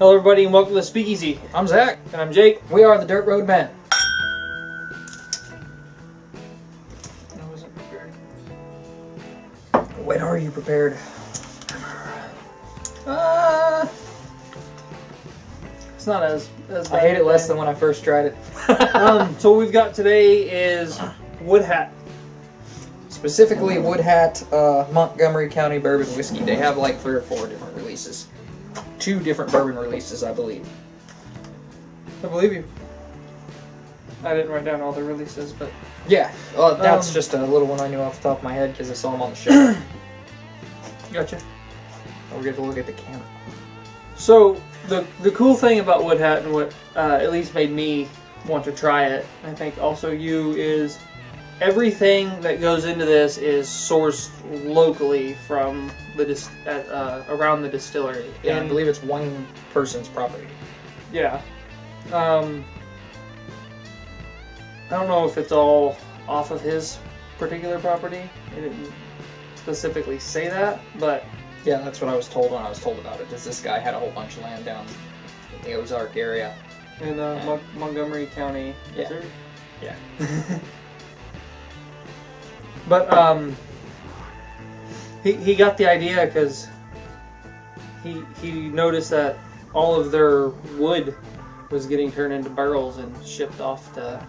Hello everybody and welcome to the Speakeasy. I'm Zach. And I'm Jake. We are the Dirt Road Men. I wasn't prepared. When are you prepared? It's not as bad. I hate it less than when I first tried it. So what we've got today is Woodhat. Specifically Woodhat Montgomery County Bourbon Whiskey. They have like 3 or 4 different releases. 2 different bourbon releases, I believe. I believe you. I didn't write down all the releases, but... Yeah, that's just a little one I knew off the top of my head because I saw them on the show. Gotcha. We'll get to look at the camera. So, the cool thing about Woodhat and what at least made me want to try it, I think also you, is everything that goes into this is sourced locally from the around the distillery. Yeah, I believe it's one person's property. Yeah. I don't know if it's all off of his particular property. It didn't specifically say that, but... Yeah, that's what I was told when I was told about it, is this guy had a whole bunch of land down in the Ozark area. In Montgomery County, Missouri? Yeah. But, he got the idea because he noticed that all of their wood was getting turned into barrels and shipped off to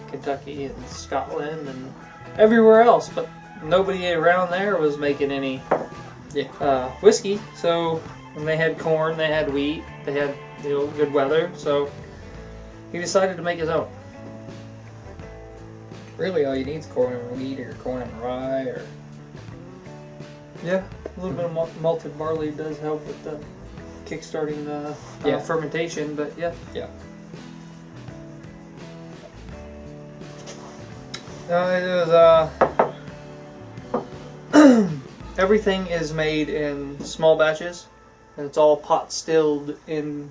Kentucky and Scotland and everywhere else, but nobody around there was making any whiskey. So when they had corn, they had wheat, they had good weather, so he decided to make his own. Really, all you need is corn and wheat, or corn and rye, or... Yeah, a little bit of malted barley does help with the kickstarting the fermentation, but yeah. Yeah. Everything is made in small batches, and it's all pot stilled in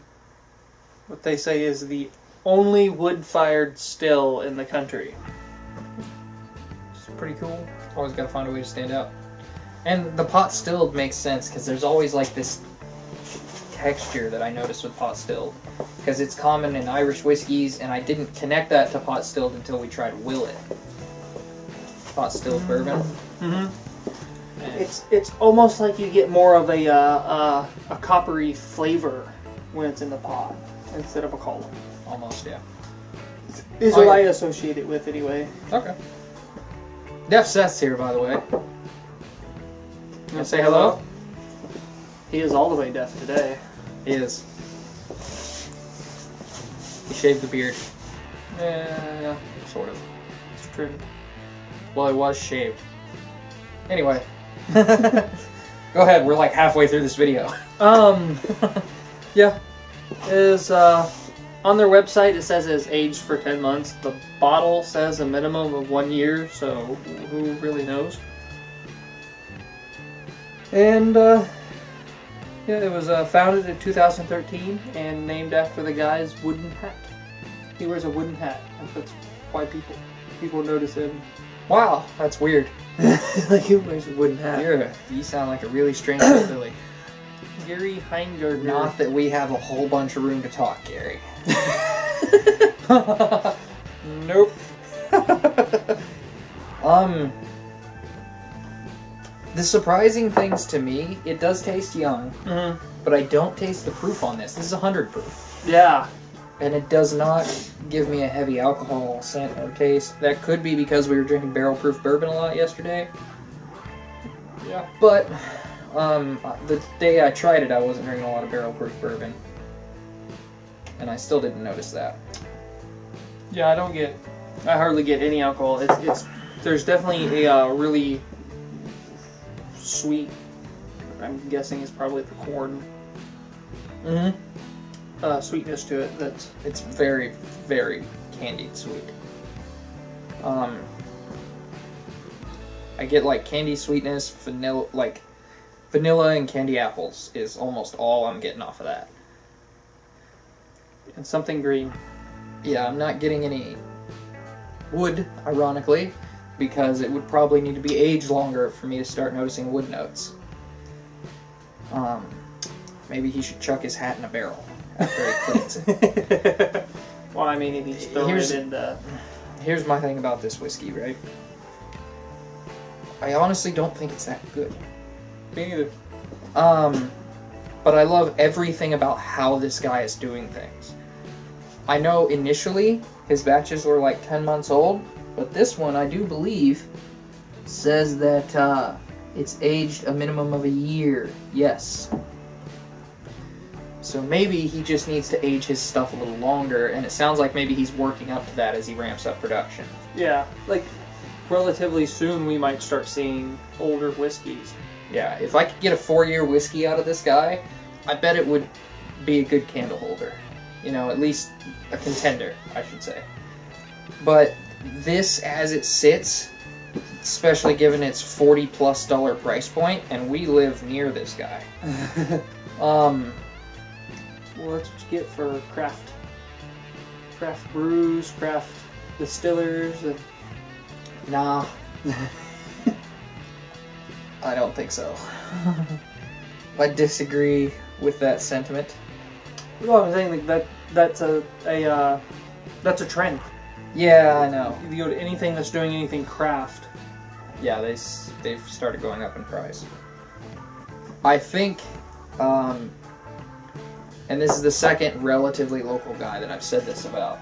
what they say is the only wood-fired still in the country. It's pretty cool. Always got to find a way to stand out. And the pot stilled makes sense because there's always like this texture that I noticed with pot stilled, because it's common in Irish whiskeys, and I didn't connect that to pot stilled until we tried Willet. Pot stilled bourbon. Mm-hmm. It's almost like you get more of a coppery flavor when it's in the pot instead of a column. Almost, yeah. Is what I associate it with anyway. Okay. Def Seth's here, by the way. You want to say hello? He is all the way deaf today. He is. He shaved the beard. Yeah. Sort of. It's trimmed. Well, it was shaved. Anyway. Go ahead, we're like halfway through this video. Yeah. On their website it says it's aged for 10 months. The bottle says a minimum of 1 year, so who really knows? And, yeah, it was founded in 2013 and named after the guy's wooden hat. He wears a wooden hat. That's why people notice him. Wow, that's weird. Like, he wears a wooden hat. You sound like a really strange hillbilly. Gary Heingardner. Not that we have a whole bunch of room to talk, Gary. Nope. The surprising things to me, it does taste young, Mm-hmm. but I don't taste the proof on this. This is 100 proof. Yeah. And it does not give me a heavy alcohol scent or taste. That could be because we were drinking barrel proof bourbon a lot yesterday. Yeah. But the day I tried it, I wasn't drinking a lot of barrel proof bourbon. And I still didn't notice that. Yeah, I hardly get any alcohol. There's definitely a really sweet, I'm guessing it's probably the corn. Mm-hmm. Sweetness to it. It's very, very candied sweet. I get like candy sweetness, vanilla and candy apples is almost all I'm getting off of that. And something green. Yeah, I'm not getting any wood, ironically, because it would probably need to be aged longer for me to start noticing wood notes. Maybe he should chuck his hat in a barrel after he cleans it. Well, I mean, if he's throwing it in the... Here's my thing about this whiskey, right? I honestly don't think it's that good. Me neither. But I love everything about how this guy is doing things. I know initially his batches were like 10 months old, but this one, I do believe, says that it's aged a minimum of a year. Yes. So maybe he just needs to age his stuff a little longer, and it sounds like maybe he's working up to that as he ramps up production. Yeah, like, relatively soon we might start seeing older whiskeys. Yeah, if I could get a 4-year whiskey out of this guy, I bet it would be a good candle holder. You know, at least a contender, I should say. But this, as it sits, especially given its $40+ price point, and we live near this guy. Well, that's what you get for craft brews, craft distillers, and... Nah. I don't think so. I disagree with that sentiment. Well, I'm saying that's a trend. Yeah, I know. If you go to anything that's doing anything craft. Yeah, they've started going up in price. I think, and this is the second relatively local guy that I've said this about,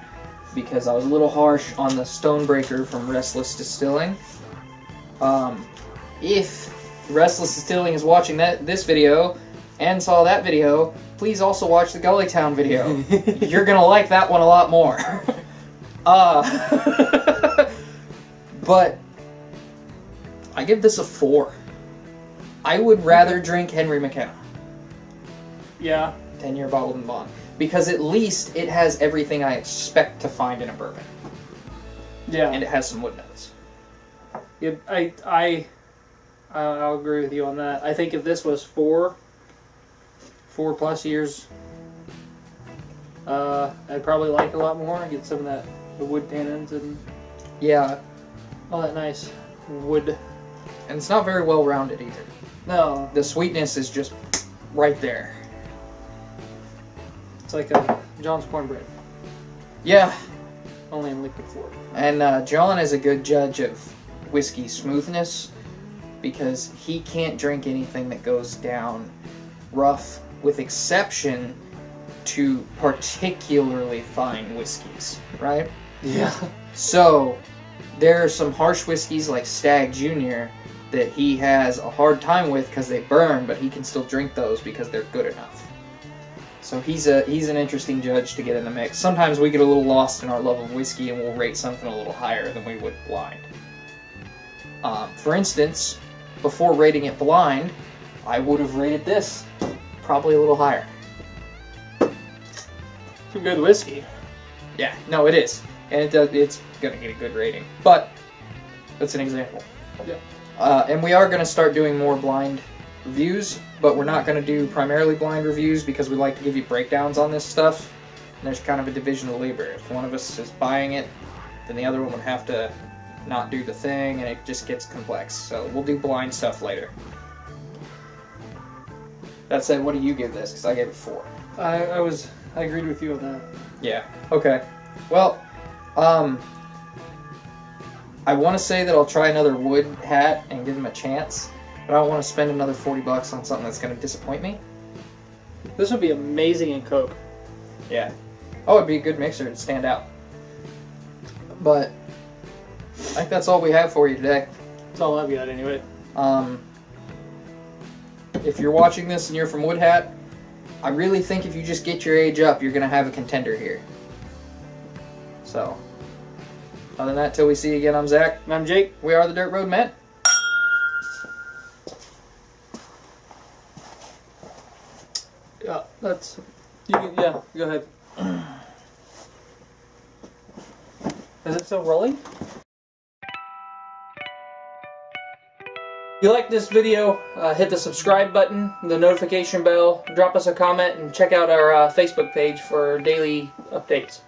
because I was a little harsh on the Stonebreaker from Restless Distilling. If Restless Distilling is watching this video and saw that video, please also watch the Gully Town video. You're gonna like that one a lot more. But I give this a 4. I would rather drink Henry McKenna. Yeah. 10-year bottled and bond. Because at least it has everything I expect to find in a bourbon. Yeah. And it has some wood notes. Yeah, I'll agree with you on that. I think if this was 4+ years, I'd probably like it a lot more and get some of the wood tannins and yeah, all that nice wood. And it's not very well rounded either. No. The sweetness is just right there. It's like a John's cornbread. Yeah. Only in liquid form. And John is a good judge of whiskey smoothness because he can't drink anything that goes down rough, with exception to particularly fine whiskeys, right? Yeah. So, there are some harsh whiskeys like Stag Jr. that he has a hard time with because they burn, but he can still drink those because they're good enough. So he's an interesting judge to get in the mix. Sometimes we get a little lost in our love of whiskey and we'll rate something a little higher than we would blind. For instance, before rating it blind, I would have rated this probably a little higher. Some good whiskey. Yeah, no, it is. And it's going to get a good rating. But, that's an example. Yeah. And we are going to start doing more blind reviews, but we're not going to do primarily blind reviews because we like to give you breakdowns on this stuff. And there's kind of a division of labor. If one of us is buying it, then the other one would have to not do the thing, and it just gets complex. So we'll do blind stuff later. That said, what do you give this? Because I gave it 4. I agreed with you on that. Yeah. Okay. Well, I want to say that I'll try another Woodhat and give him a chance, but I don't want to spend another $40 on something that's going to disappoint me. This would be amazing in Coke. Yeah. Oh, it'd be a good mixer to stand out. But I think that's all we have for you today. That's all I've got anyway. If you're watching this and you're from Woodhat, I really think if you just get your age up, you're going to have a contender here. So, other than that, till we see you again, I'm Zach. And I'm Jake. We are the Dirt Road Men. Yeah, that's... yeah, go ahead. Is it still rolling? If you like this video, hit the subscribe button, the notification bell, drop us a comment, and check out our Facebook page for daily updates.